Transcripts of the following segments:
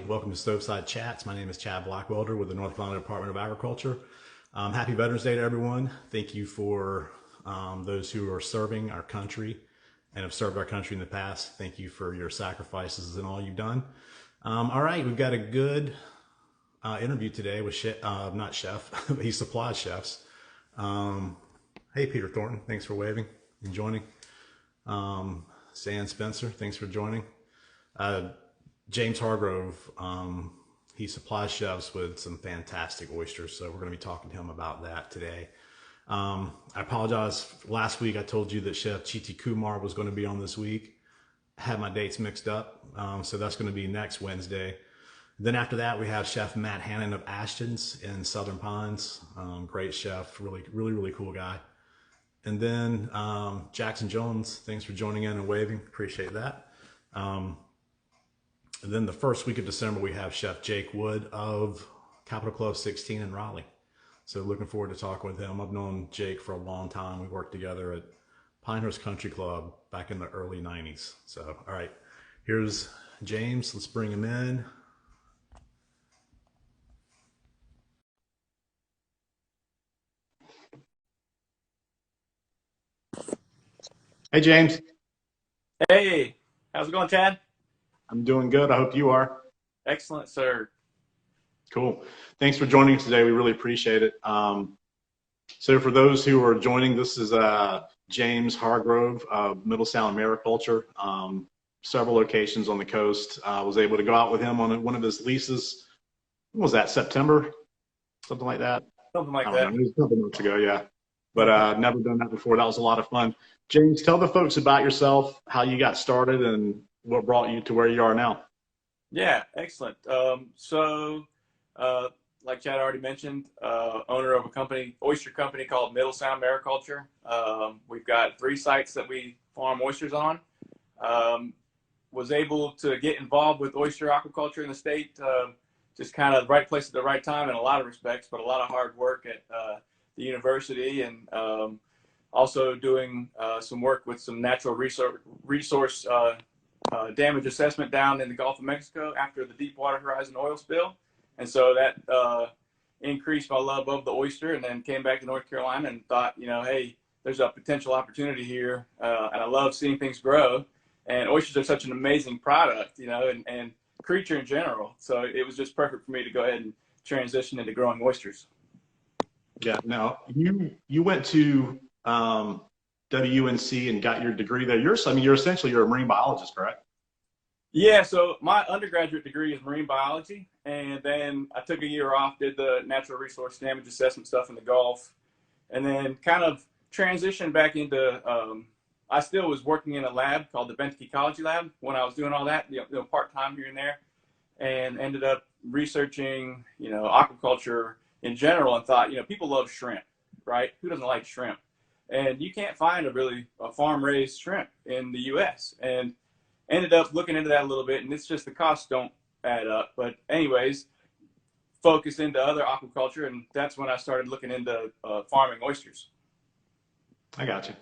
Welcome to Stoveside Chats. My name is Chad Blackwelder with the North Carolina Department of Agriculture. Happy Veterans Day to everyone. Thank you for those who are serving our country and have served our country in the past. Thank you for your sacrifices and all you've done. All right, we've got a good interview today with not chef, but he supplies chefs. Hey, Peter Thornton, thanks for waving and joining. San Spencer, thanks for joining. James Hargrove, he supplies chefs with some fantastic oysters, so we're going to be talking to him about that today. I apologize. Last week I told you that Chef Chiti Kumar was going to be on this week. I had my dates mixed up, so that's going to be next Wednesday. Then after that, we have Chef Matt Hannon of Ashton's in Southern Pines. Great chef, really cool guy. And then Jackson Jones, thanks for joining in and waving. Appreciate that. And then the first week of December, we have Chef Jake Wood of Capitol Club 16 in Raleigh. So looking forward to talking with him. I've known Jake for a long time. We worked together at Pinehurst Country Club back in the early 90s. So, all right, here's James. Let's bring him in. Hey, James. Hey, how's it going, Chad? I'm doing good. I hope you are. Excellent, sir. Cool. Thanks for joining us today. We really appreciate it. So for those who are joining, this is James Hargrove of Middle Sound Mariculture. Several locations on the coast. I was able to go out with him on one of his leases. When was that, September? Something like that? Something like that. It was a couple months ago, yeah. But never done that before. That was a lot of fun. James, tell the folks about yourself, how you got started, and what brought you to where you are now. Yeah, excellent. Like Chad already mentioned, owner of a oyster company called Middle Sound Mariculture. We've got 3 sites that we farm oysters on. Was able to get involved with oyster aquaculture in the state, just kind of the right place at the right time in a lot of respects, but a lot of hard work at the university, and also doing some work with some natural resource damage assessment down in the Gulf of Mexico after the Deepwater Horizon oil spill. And so that increased my love of the oyster, and then came back to North Carolina and thought, hey, there's a potential opportunity here. And I love seeing things grow. And oysters are such an amazing product, and creature in general. So it was just perfect for me to go ahead and transition into growing oysters. Yeah. Now, you went to WUNC and got your degree there. You're essentially a marine biologist, correct? Yeah, so my undergraduate degree is marine biology, and then I took a year off, did the natural resource damage assessment stuff in the Gulf, and then kind of transitioned back into, I still was working in a lab called the Benthic Ecology Lab when I was doing all that, part-time here and there, and ended up researching, aquaculture in general, and thought, people love shrimp, right? Who doesn't like shrimp? And you can't find a farm-raised shrimp in the U.S. And ended up looking into that a little bit, and it's just the costs don't add up. But anyways, focused into other aquaculture, and that's when I started looking into farming oysters. I got you.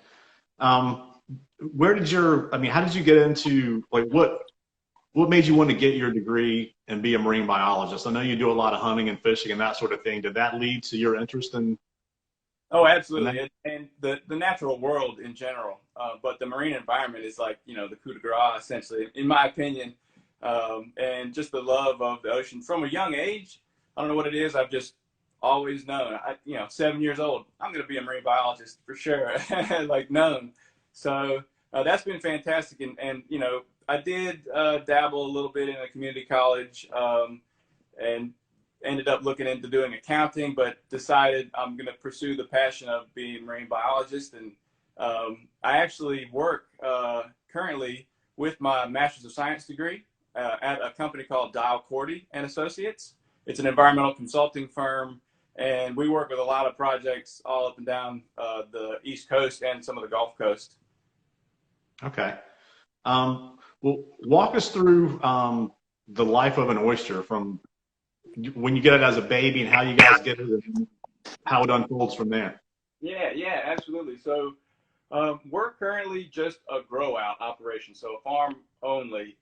How did you get into, what made you want to get your degree and be a marine biologist? I know you do a lot of hunting and fishing and that sort of thing. Did that lead to your interest in? Oh, absolutely. And the natural world in general. But the marine environment is like, the coup de grace, essentially, in my opinion. And just the love of the ocean from a young age. I don't know what it is. I've just always known, 7 years old, I'm going to be a marine biologist for sure, known. So that's been fantastic. And I did dabble a little bit in a community college, and ended up looking into doing accounting, but decided I'm going to pursue the passion of being a marine biologist. And I actually work currently with my Master's of Science degree at a company called Dial Cordy and Associates. It's an environmental consulting firm, and we work with a lot of projects all up and down the East Coast and some of the Gulf Coast. Okay. Well, walk us through the life of an oyster from when you get it as a baby and how you guys get it and how it unfolds from there. Yeah, absolutely. So we're currently just a grow out operation, so a farm only.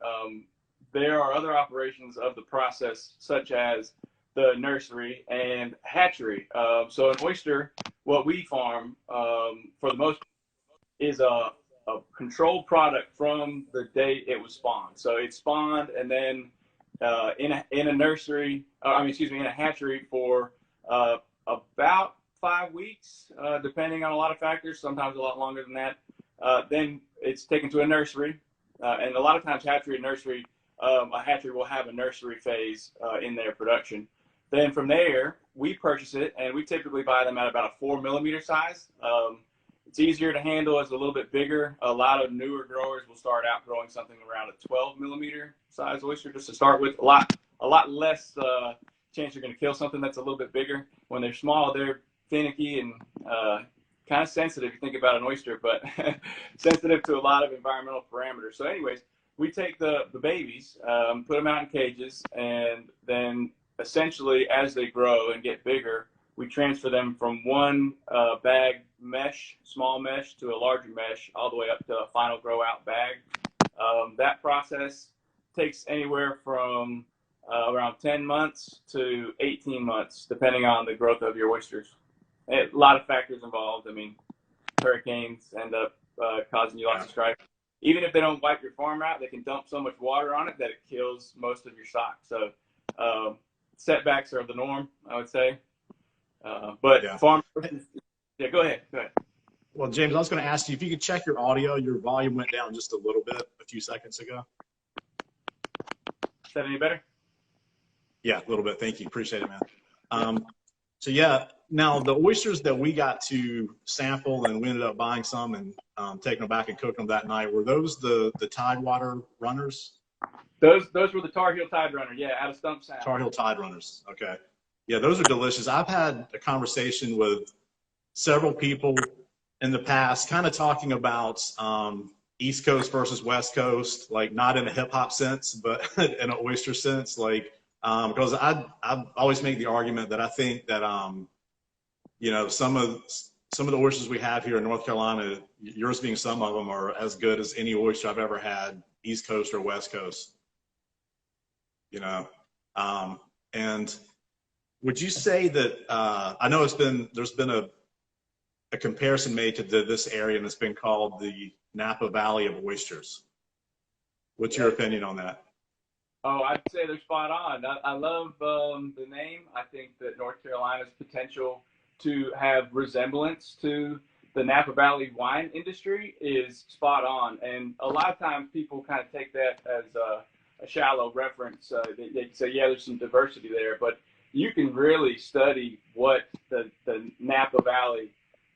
there are other operations of the process, such as the nursery and hatchery. So an oyster, what we farm for the most is a controlled product from the day it was spawned. So it's spawned and then in a nursery, in a hatchery for about 5 weeks, depending on a lot of factors, sometimes a lot longer than that. Then it's taken to a nursery, and a lot of times hatchery and nursery, a hatchery will have a nursery phase in their production. Then from there, we purchase it, and we typically buy them at about a 4 millimeter size. It's easier to handle as a little bit bigger. A lot of newer growers will start out growing something around a 12 millimeter size oyster just to start with. A lot less chance you're going to kill something that's a little bit bigger. When they're small, they're finicky and kind of sensitive. If you think about an oyster, but sensitive to a lot of environmental parameters. So anyways, we take the babies, put them out in cages, and then essentially as they grow and get bigger, we transfer them from one bag mesh, small mesh, to a larger mesh, all the way up to a final grow out bag. That process takes anywhere from around 10 months to 18 months, depending on the growth of your oysters. A lot of factors involved. I mean, hurricanes end up causing you lots of strife. Even if they don't wipe your farm out, they can dump so much water on it that it kills most of your stock. So setbacks are the norm, I would say. But farm, go ahead. Well, James, I was going to ask you if you could check your audio. Your volume went down just a little bit a few seconds ago. Is that any better? Yeah, a little bit. Thank you. Appreciate it, man. So yeah, now the oysters that we got to sample and we ended up buying some and taking them back and cooking them that night, were those the Tidewater runners? Those were the Tar Heel Tide Runner, yeah, out of Stump Sound. Tar Heel Tide Runners, okay. Yeah, those are delicious. I've had a conversation with several people in the past kind of talking about East Coast versus West Coast, like not in a hip hop sense, but in an oyster sense, like because I always make the argument that I think that you know, some of the oysters we have here in North Carolina, yours being some of them, are as good as any oyster I've ever had, East Coast or West Coast. You know, and would you say that I know there's been a comparison made to this area, and it's been called the Napa Valley of oysters. What's your opinion on that? Oh, I'd say they're spot on. I love the name. I think that North Carolina's potential to have resemblance to the Napa Valley wine industry is spot on. And a lot of times people kind of take that as a shallow reference. They say, yeah, there's some diversity there, but you can really study what the Napa Valley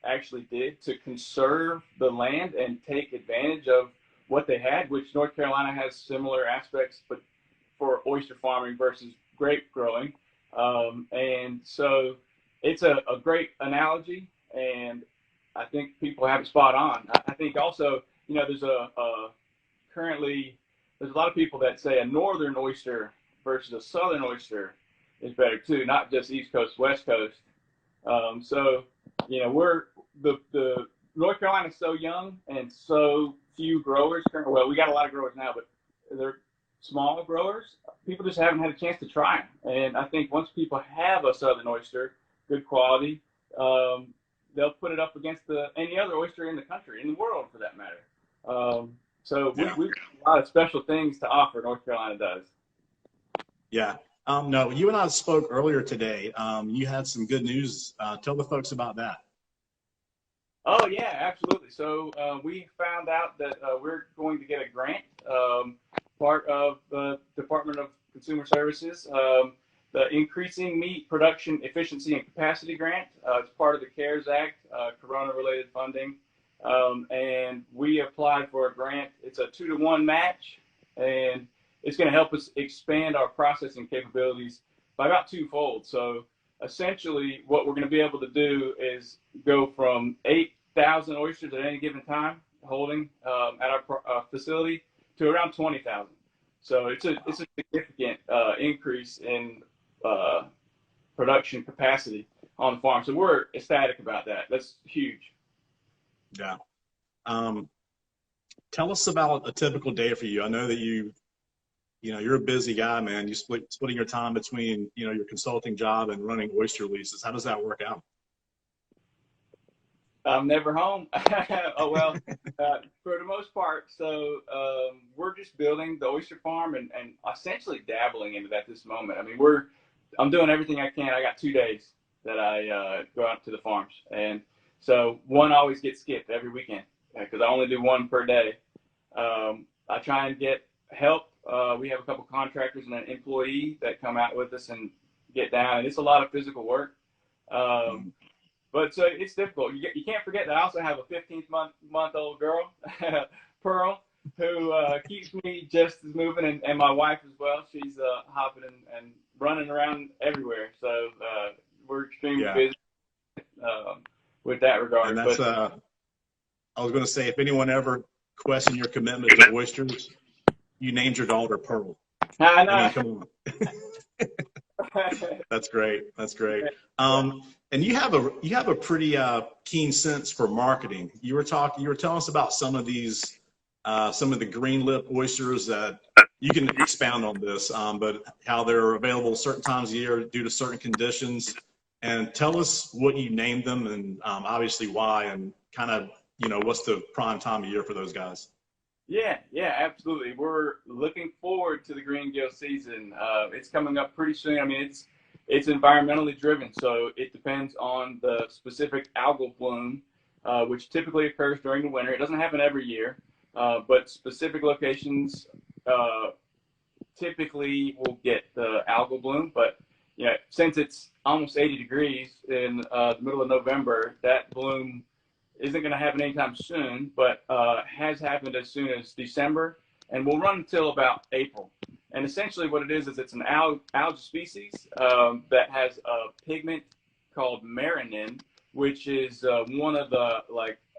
actually did to conserve the land and take advantage of what they had, which North Carolina has similar aspects, but for oyster farming versus grape growing. And so it's a great analogy, and I think people have it spot on. I think also, you know, there's currently a lot of people that say a northern oyster versus a southern oyster is better too, not just East Coast, West Coast. So, you know, the North Carolina's so young and so few growers. Well, we got a lot of growers now, but they're small growers. People just haven't had a chance to try them. And I think once people have a southern oyster, good quality, they'll put it up against any other oyster in the country, in the world for that matter. So we've got a lot of special things to offer, North Carolina does. Yeah. No, you and I spoke earlier today. You had some good news. Tell the folks about that. Oh, yeah, absolutely. So we found out that we're going to get a grant, part of the Department of Consumer Services, the Increasing Meat Production Efficiency and Capacity Grant. It's part of the CARES Act, Corona-related funding. And we applied for a grant. It's a 2-to-1 match, and it's going to help us expand our processing capabilities by about twofold. So essentially what we're going to be able to do is go from 8,000 oysters at any given time holding at our facility to around 20,000. So it's a significant increase in production capacity on the farm. So we're ecstatic about that. That's huge. Yeah. Tell us about a typical day for you. I know that you know, you're a busy guy, man. You splitting your time between, you know, your consulting job and running oyster leases. How does that work out? I'm never home. Oh, well, for the most part. So we're just building the oyster farm and essentially dabbling into that this moment. I mean, I'm doing everything I can. I got 2 days that I go out to the farms. And so one always gets skipped every weekend because I only do one per day. I try and get help. We have a couple contractors and an employee that come out with us and get down. And it's a lot of physical work. But so it's difficult. You can't forget that I also have a 15-month-old girl, Pearl, who keeps me just as moving, and my wife as well. She's hopping and running around everywhere. So we're extremely busy with that regard. And that's, I was going to say, if anyone ever questioned your commitment to oysters, you named your daughter Pearl. I know. I mean, come on. That's great. That's great. And you have a pretty keen sense for marketing. You were telling us about some of the green lip oysters that you can expound on this, but how they're available certain times of year due to certain conditions. And tell us what you named them and obviously why, and kind of, you know, what's the prime time of year for those guys. Yeah, absolutely. We're looking forward to the green gill season. It's coming up pretty soon. I mean, it's environmentally driven, so it depends on the specific algal bloom, which typically occurs during the winter. It doesn't happen every year, but specific locations typically will get the algal bloom. But you know, since it's almost 80 degrees in the middle of November, that bloom isn't going to happen anytime soon, but has happened as soon as December, and will run until about April. And essentially what it is it's an algae species that has a pigment called melanin, which is one of the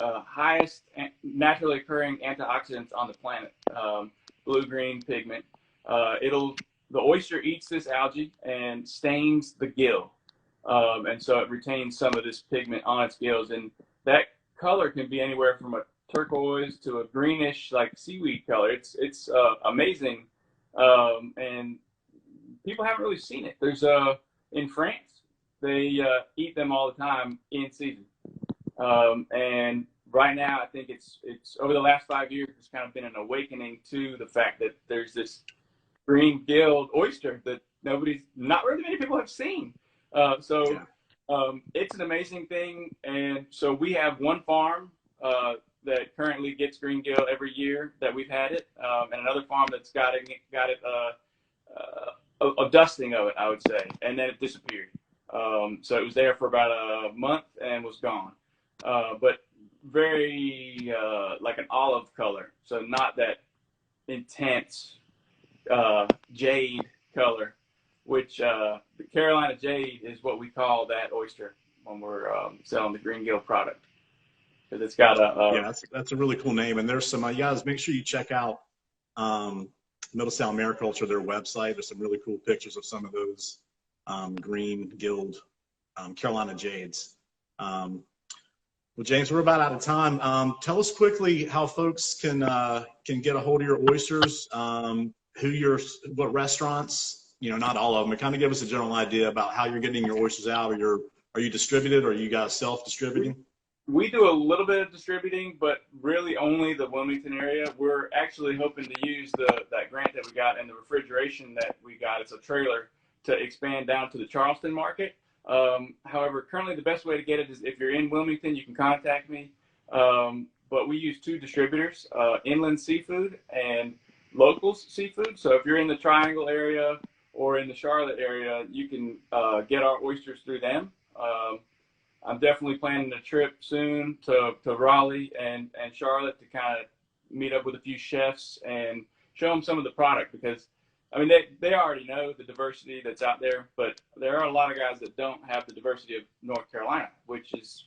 highest naturally occurring antioxidants on the planet, blue-green pigment. The oyster eats this algae and stains the gill. And so it retains some of this pigment on its gills. And that color can be anywhere from a turquoise to a greenish, like seaweed color. It's amazing. And people haven't really seen it. There's in France, they eat them all the time in season. And right now, I think it's over the last 5 years, it's kind of been an awakening to the fact that there's this green-gilled oyster that not really many people have seen. It's an amazing thing. And so we have one farm that currently gets green gill every year that we've had it, and another farm that's got it a dusting of it, I would say, and then it disappeared. So it was there for about a month and was gone, but very like an olive color, so not that intense jade color, which the Carolina jade is what we call that oyster when we're selling the green gill product. Because it's got that's a really cool name. And there's some, you guys make sure you check out Middle Sound Mariculture, their website. There's some really cool pictures of some of those green gilled Carolina jades. Well, James, we're about out of time. Tell us quickly how folks can get a hold of your oysters, what restaurants, you know, not all of them, but kind of give us a general idea about how you're getting your oysters out. Are you distributed, or are you guys self-distributing? We do a little bit of distributing, but really only the Wilmington area. We're actually hoping to use that grant that we got and the refrigeration that we got. It's a trailer to expand down to the Charleston market. However, currently the best way to get it is if you're in Wilmington, you can contact me. But we use 2 distributors, Inland Seafood and Locals Seafood. So if you're in the Triangle area or in the Charlotte area, you can get our oysters through them. I'm definitely planning a trip soon to Raleigh and Charlotte to kind of meet up with a few chefs and show them some of the product, because I mean they already know the diversity that's out there, but there are a lot of guys that don't have the diversity of North Carolina, which is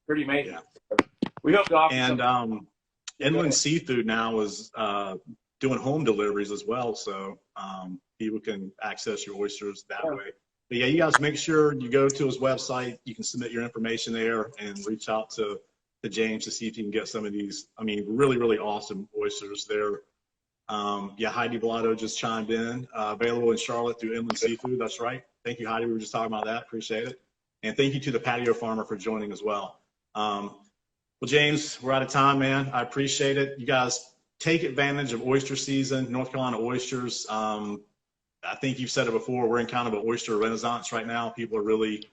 pretty amazing. Yeah. We hope to offer and Inland Seafood now is doing home deliveries as well, so people can access your oysters that way. But yeah, you guys make sure you go to his website. You can submit your information there and reach out to James to see if you can get some of these, I mean, really, really awesome oysters. They're Yeah, Heidi Bellotto just chimed in. Available in Charlotte through Inland Seafood. That's right. Thank you, Heidi. We were just talking about that. Appreciate it. And thank you to the Patio Farmer for joining as well. Well, James, we're out of time, man. I appreciate it. You guys take advantage of oyster season, North Carolina oysters. I think you've said it before. We're in kind of an oyster renaissance right now. People are really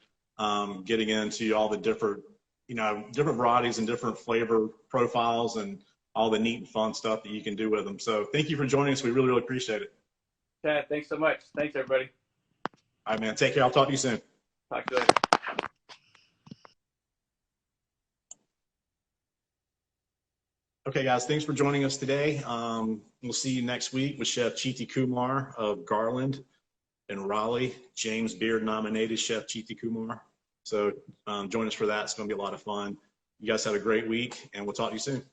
getting into all the different, different varieties and different flavor profiles and all the neat and fun stuff that you can do with them. So thank you for joining us. We really, really appreciate it. Chad, thanks so much. Thanks, everybody. All right, man. Take care. I'll talk to you soon. Talk to you later. Okay, guys, thanks for joining us today. We'll see you next week with Chef Chiti Kumar of Garland and Raleigh. James Beard nominated Chef Chiti Kumar. So join us for that. It's going to be a lot of fun. You guys have a great week, and we'll talk to you soon.